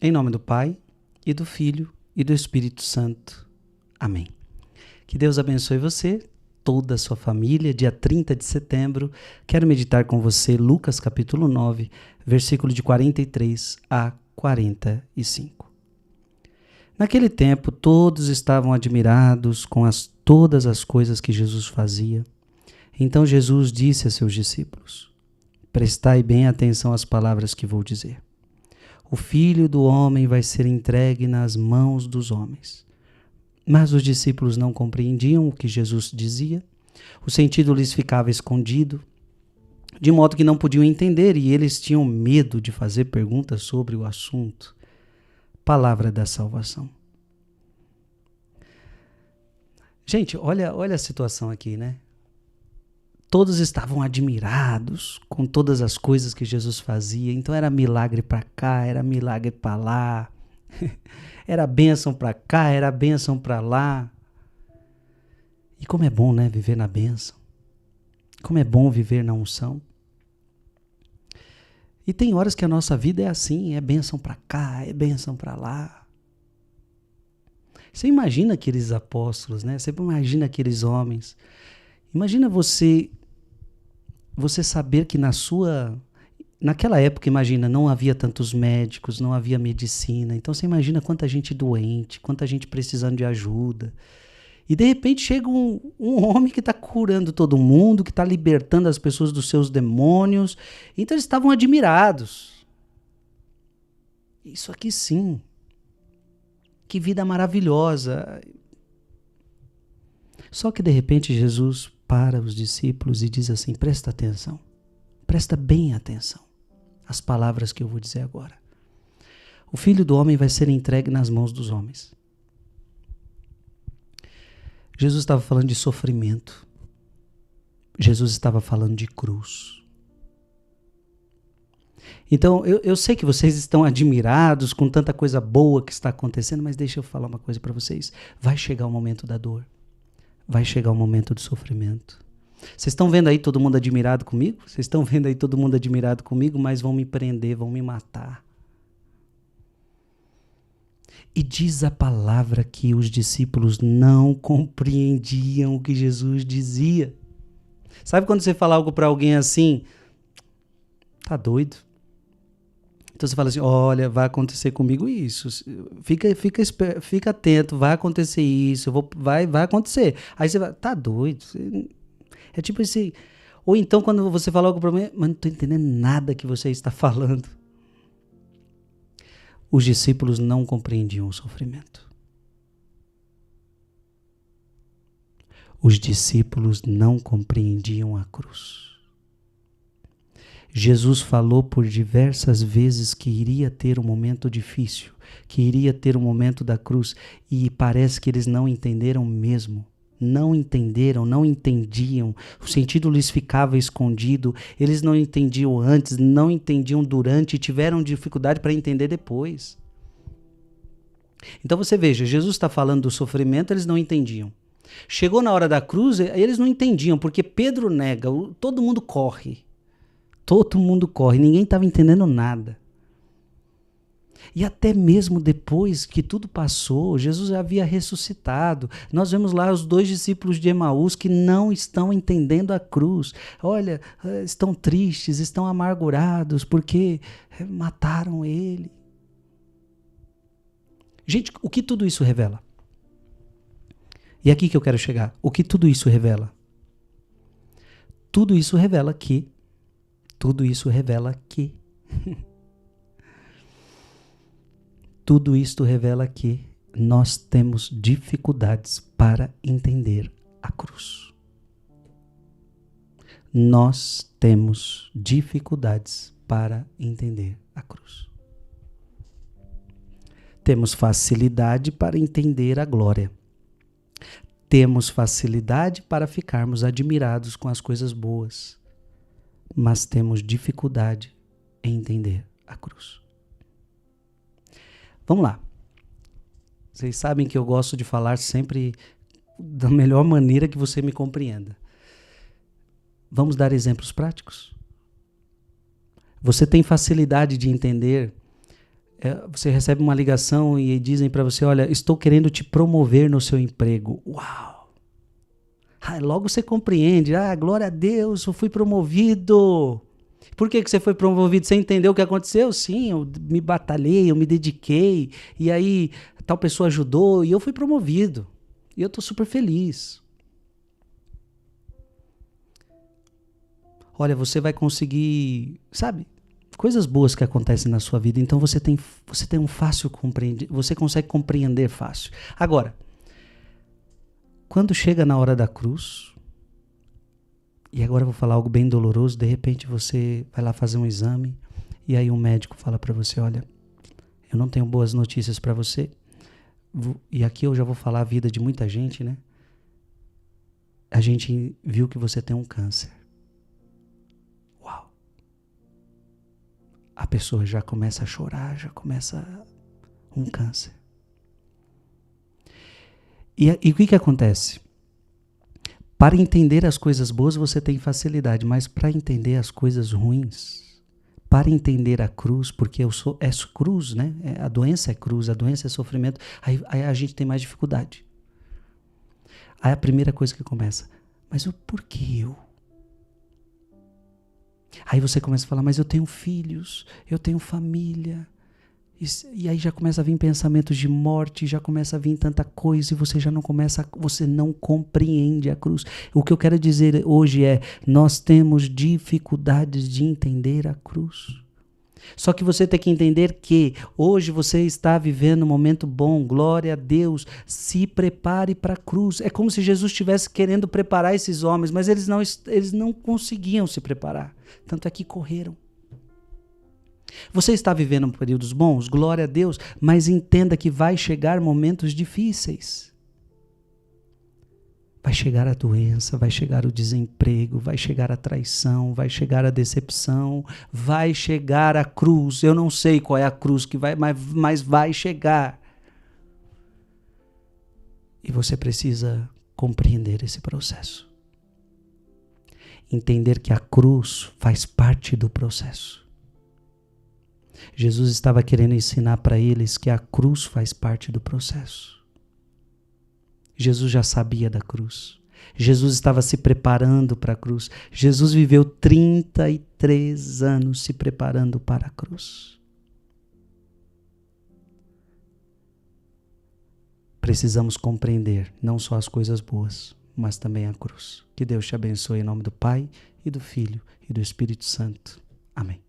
Em nome do Pai, e do Filho, e do Espírito Santo. Amém. Que Deus abençoe você, toda a sua família. Dia 30 de setembro, quero meditar com você Lucas capítulo 9, versículo de 43 a 45. Naquele tempo, todos estavam admirados com todas as coisas que Jesus fazia. Então Jesus disse a seus discípulos: prestai bem atenção às palavras que vou dizer. O Filho do Homem vai ser entregue nas mãos dos homens. Mas os discípulos não compreendiam o que Jesus dizia. O sentido lhes ficava escondido, de modo que não podiam entender, e eles tinham medo de fazer perguntas sobre o assunto. Palavra da salvação. Gente, olha a situação aqui, né? Todos estavam admirados com todas as coisas que Jesus fazia. Então era milagre para cá, era milagre para lá. Era bênção para cá, era bênção para lá. E como é bom, né, viver na bênção. Como é bom viver na unção. E tem horas que a nossa vida é assim, é bênção para cá, é bênção para lá. Você imagina aqueles apóstolos, né? Você imagina aqueles homens. Imagina você saber que naquela época, imagina, não havia tantos médicos, não havia medicina. Então você imagina quanta gente doente, quanta gente precisando de ajuda. E de repente chega um homem que está curando todo mundo, que está libertando as pessoas dos seus demônios. Então eles estavam admirados. Isso aqui sim. Que vida maravilhosa. Só que de repente Jesus para os discípulos e diz assim: presta atenção, presta bem atenção às palavras que eu vou dizer agora. O Filho do Homem vai ser entregue nas mãos dos homens. Jesus estava falando de sofrimento. Jesus estava falando de cruz. Então, eu sei que vocês estão admirados com tanta coisa boa que está acontecendo, mas deixa eu falar uma coisa para vocês. Vai chegar o momento da dor. Vai chegar o momento do sofrimento. Vocês estão vendo aí todo mundo admirado comigo? Vocês estão vendo aí todo mundo admirado comigo, mas vão me prender, vão me matar. E diz a palavra que os discípulos não compreendiam o que Jesus dizia. Sabe quando você fala algo para alguém assim? Tá doido? Então você fala assim: olha, vai acontecer comigo isso. Fica atento, vai acontecer isso, vai acontecer. Aí você vai: tá doido? É tipo assim. Ou então quando você fala algo para mim: mas não estou entendendo nada que você está falando. Os discípulos não compreendiam o sofrimento. Os discípulos não compreendiam a cruz. Jesus falou por diversas vezes que iria ter um momento difícil, que iria ter um momento da cruz, e parece que eles não entenderam mesmo. Não entenderam, não entendiam, o sentido lhes ficava escondido, eles não entendiam antes, não entendiam durante e tiveram dificuldade para entender depois. Então você veja, Jesus está falando do sofrimento, eles não entendiam. Chegou na hora da cruz, eles não entendiam, porque Pedro nega, todo mundo corre. Todo mundo corre, ninguém estava entendendo nada. E até mesmo depois que tudo passou, Jesus já havia ressuscitado. Nós vemos lá os 2 discípulos de Emaús que não estão entendendo a cruz. Olha, estão tristes, estão amargurados porque mataram ele. Gente, o que tudo isso revela? E é aqui que eu quero chegar. O que tudo isso revela? Tudo isso revela que Tudo isto revela que nós temos dificuldades para entender a cruz. Nós temos dificuldades para entender a cruz. Temos facilidade para entender a glória. Temos facilidade para ficarmos admirados com as coisas boas. Mas temos dificuldade em entender a cruz. Vamos lá. Vocês sabem que eu gosto de falar sempre da melhor maneira que você me compreenda. Vamos dar exemplos práticos? Você tem facilidade de entender Você recebe uma ligação e dizem para você, olha, estou querendo te promover no seu emprego. Uau! Logo você compreende, glória a Deus, eu fui promovido. Por que você foi promovido? Você entendeu o que aconteceu? Sim, eu me batalhei, eu me dediquei, e aí tal pessoa ajudou e eu fui promovido. E eu estou super feliz. Olha, você vai conseguir, sabe, coisas boas que acontecem na sua vida. Então você tem um fácil compreender, você consegue compreender fácil. Agora, quando chega na hora da cruz, e agora eu vou falar algo bem doloroso, de repente você vai lá fazer um exame e aí um médico fala para você, olha, eu não tenho boas notícias para você. E aqui eu já vou falar a vida de muita gente, né? A gente viu que você tem um câncer. Uau! A pessoa já começa a chorar, já começa um câncer. E o que acontece? Para entender as coisas boas você tem facilidade, mas para entender as coisas ruins, para entender a cruz, porque é cruz, né? A doença é cruz, a doença é sofrimento, aí a gente tem mais dificuldade. Aí a primeira coisa que começa, mas o porquê eu? Aí você começa a falar, mas eu tenho filhos, eu tenho família. E aí já começa a vir pensamentos de morte, já começa a vir tanta coisa e você não compreende a cruz. O que eu quero dizer hoje é, nós temos dificuldades de entender a cruz. Só que você tem que entender que hoje você está vivendo um momento bom, glória a Deus, se prepare para a cruz. É como se Jesus estivesse querendo preparar esses homens, mas eles não conseguiam se preparar, tanto é que correram. Você está vivendo períodos bons, glória a Deus, mas entenda que vai chegar momentos difíceis. Vai chegar a doença, vai chegar o desemprego, vai chegar a traição, vai chegar a decepção, vai chegar a cruz. Eu não sei qual é a cruz que vai, mas vai chegar. E você precisa compreender esse processo. Entender que a cruz faz parte do processo. Jesus estava querendo ensinar para eles que a cruz faz parte do processo. Jesus já sabia da cruz. Jesus estava se preparando para a cruz. Jesus viveu 33 anos se preparando para a cruz. Precisamos compreender não só as coisas boas, mas também a cruz. Que Deus te abençoe em nome do Pai, e do Filho, e do Espírito Santo. Amém.